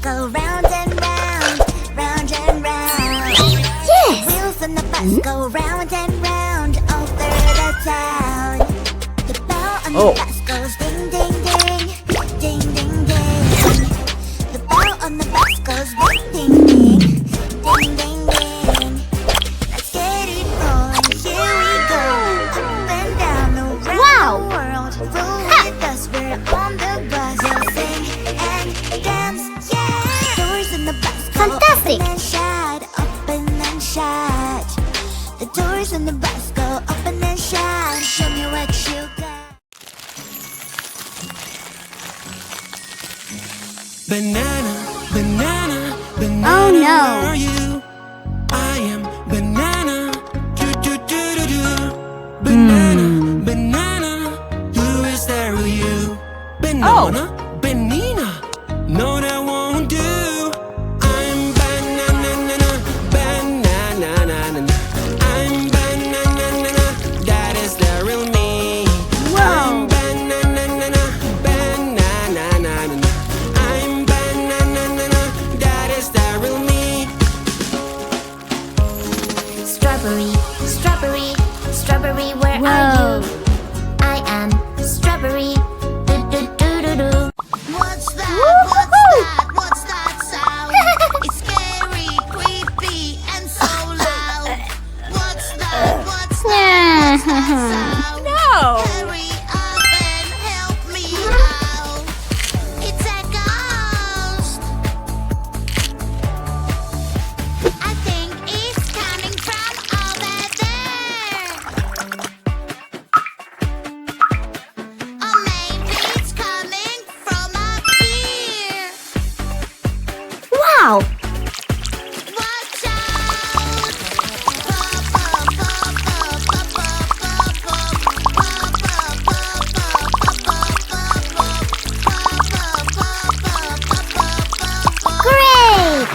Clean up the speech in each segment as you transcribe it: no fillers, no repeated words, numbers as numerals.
go round and round, round and round. Yes! Wheels on the bus go round and round over the town. The bell on the bus goes ding ding ding, ding ding ding. The bell on the bus goes ding ding ding, ding ding ding. Let's get it rolling, here we go. Up and down around the world. Roll with us, we're on the bus. We'll sing and dance, yeah. Doors in the bus go Fantastic. open and shut, open and shut. The doors in the bus go open and shut. Show me what you got. Banana, banana, banana. Oh, no. Where are you? I am banana. Do do do do do. Banana, banana. Who is there with you? Banana, banana. No, that won't do. I'm banana, banana. I'm banana. That is the real me. I'm banana, banana. I'm banana. That is the real me. Strawberry, strawberry, strawberry, where are you? I am strawberry. Do do do do do. What's that? What's that? What's that sound? It's scary, creepy, and so loud. What's that? What's that? What's that sound? No! Hurry up and help me out. It's a ghost. I think it's coming from over there. Or maybe it's coming from up here. Wow! Watch out! Great!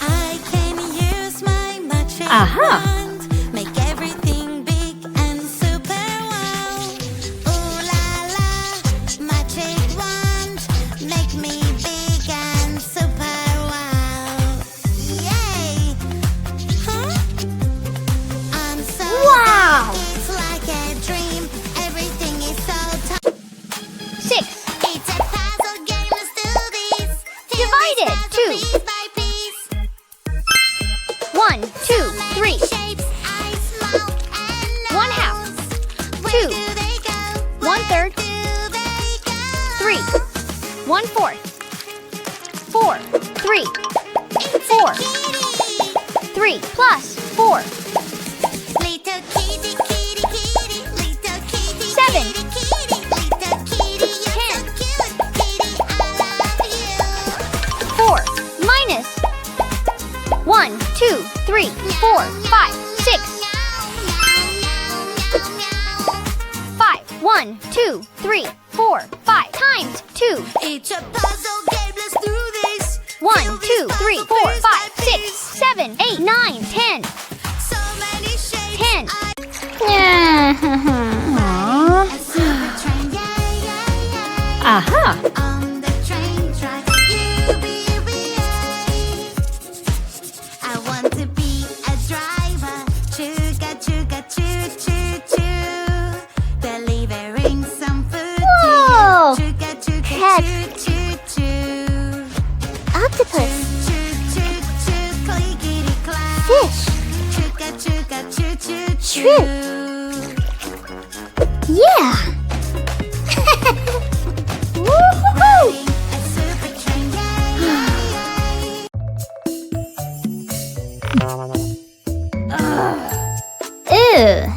I can use my magic Aha. wand, make everything big and super wow. Ooh la la, magic wand, make me big and super wow. Yay! Huh? I'm so Wow. big, it's like a dream. Everything is so tough. 6. It's a puzzle game, let's do this. Divide it, Puzzle two. piece by piece. 1, 2, 3. Shapes, eyes, mouth, and 1 half. nose. Where 2. do they go? 1 third. Do they go? 3. 1 fourth. 4. 3. It's 4. a kitty. 3 plus 4. Little kitty, kitty, kitty. Little kitty, 7. kitty, kitty. Little kitty, you're 10. so cute. Kitty, I love you. 4 minus 1, 2, 3, 4, 5, 6. 5. 1, 2, 3, 4, 5 times 2. It's a puzzle game, let's do this. 1, Fill 2, this 3, puzzle 4, piece 5, by 6, piece. 7, 8, 9, 10. So many shapes. 10. A super train, yeah, yeah, yeah. Aha! On the train tracks, U-B-B-A. I want to be a driver. Choo-ga, choo-ga, choo-choo-choo. Delivering some food Whoa! to you. Choo-ga, choo-ga, Cat. choo-choo-choo. Octopus. Choo-choo-choo-choo, clickety-clack. Fish. Choo-ga, choo-ga, choo-choo-choo. Shrimp. Yeah! Woohoo! Riding a super train, yay, yay, yay. Ew!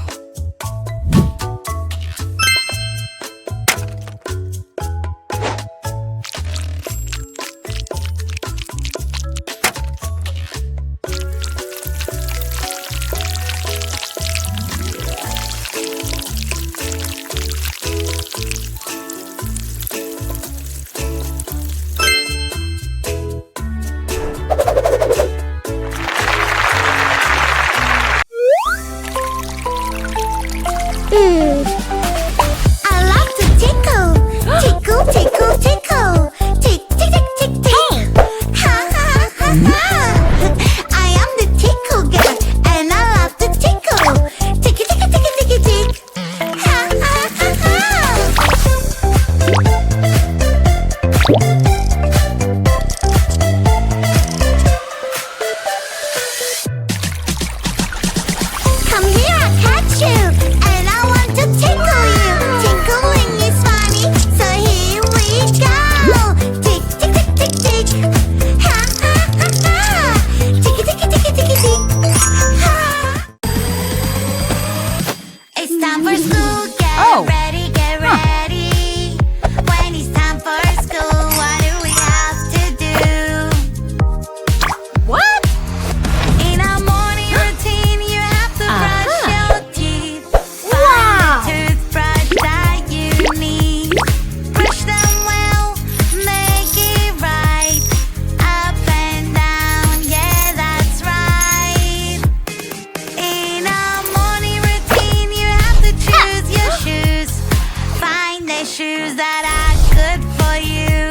shoes that are good for you.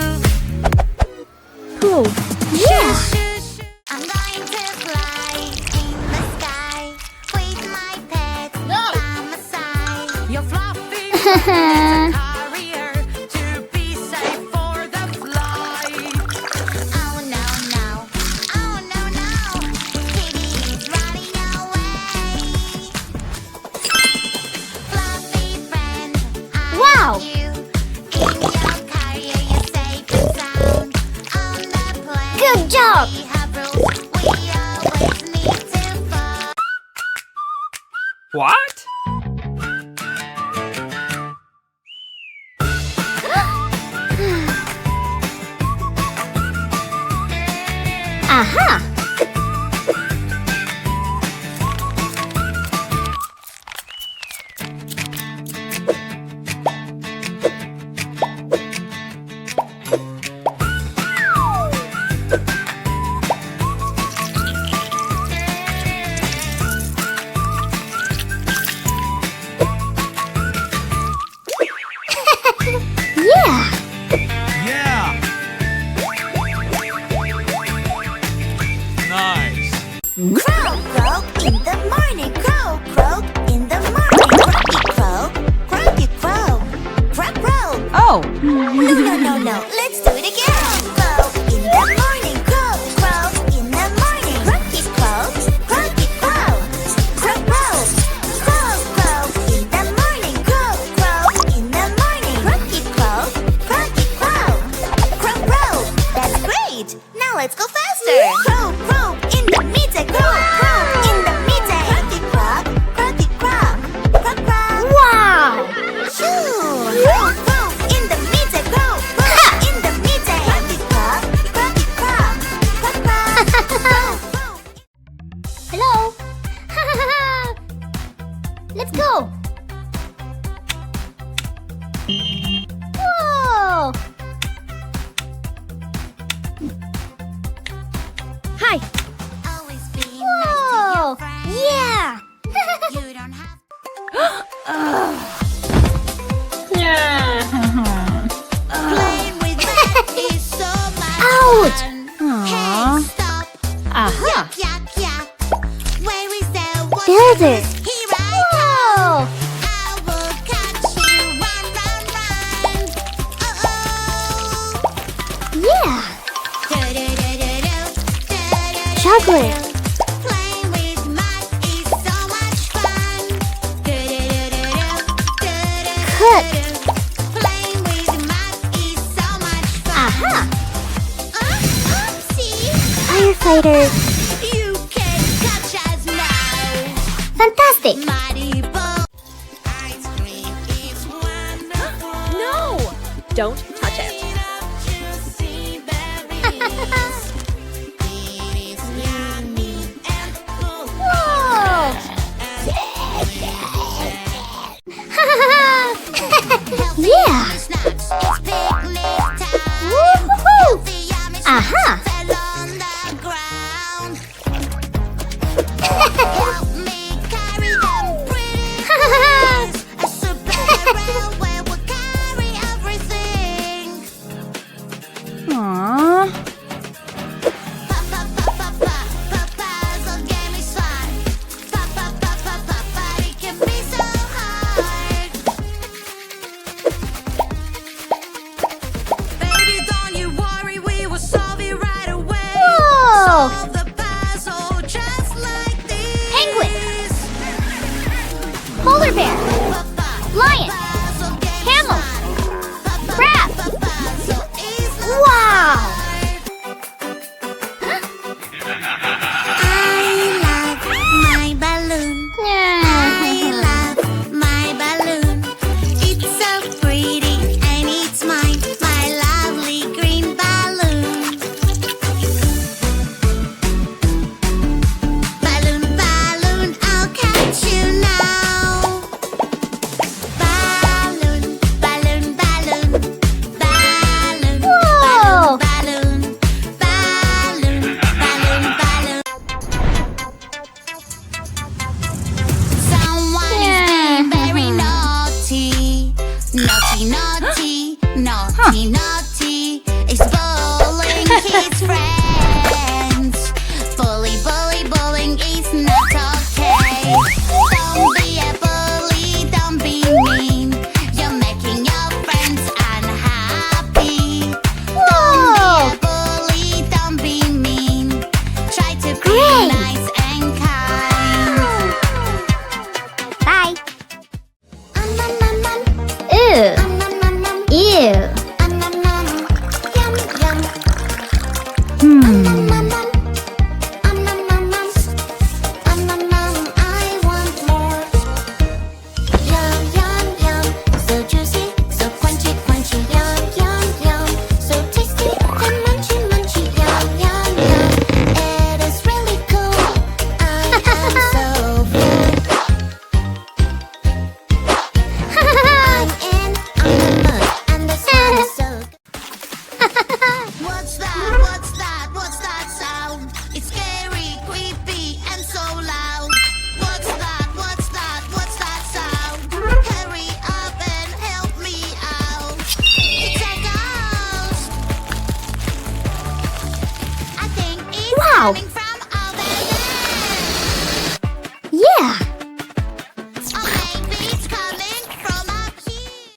Cool. Yeah. I'm going to fly in the sky with my pet by my side. Your fluffy friend, carrier to be safe for the flight. Oh no no, oh no no, Kitty's running away. Fluffy friend, I Wow. love you. In your carrier, you're safe and sound. On the plane, Good job. we have rules. We always need to follow. What? Aha. Yeah. Yeah. Nice. Crow, crow in the morning. Crow, crow in the morning. Croaky crow, crow, crow. Oh. No. Let's do it again. Crow in the morning. Crow, crow in the morning. Croaky crow, crow, crow, crow in the morning. Crow in the morning. Croaky crow, crow. That's great. Now let's go faster. Crow in the middle. Crow in the middle. Croaky crow. Wow. Shoo! Crow in the middle. Crow in the middle. Crow. Hello. Let's go. Whoa. Hi. Always be nice to Whoa. your friends. Yeah. You don't have playing with that is so much Ouch. fun. Aw. Hey, stop. Aha. Yuck. Where is the water? Builder. Here I Whoa. I will catch you. Run. Yeah. Do-do-do-do-do. Chocolate. Playing with mud is so much fun. Cut. Playing with mud is so much fun. Aha. See? Firefighter. You can catch us now. Fantastic. Muddy ball. Ice cream is wonderful. No! Don't touch it. Juicy berries. It is yummy and full. Whoa. Yeah. Snacks, it's picnic time. Woo-hoo-hoo. Healthy, yummy snacks Aha. fell on the ground. Help me carry them pretty please. A superhero where we carry everything. Aww. Puzzle game is fun. But it can be so hard. Baby, don't you worry, we will solve it right naughty, naughty, naughty, naughty is bullying his friends. Bully, bully, bullying is not okay. Don't be a bully, don't be mean. You're making your friends unhappy. Don't be a bully, don't be mean. Try to be nice and kind. Bye. Yum, Ew. Ew. I want more. Yum, yum, yum. So juicy, so crunchy, crunchy. Yum, yum, yum. So tasty and munchy, munchy. Yum, yum, yum. It is really cool. I am so full. I'm in on the mood, and the sun is so good. What's that? What's that? What's that sound? It's scary, creepy, and so loud. What's that? What's that? What's that sound? Hurry up and help me out. It's a ghost. I think it's Wow. coming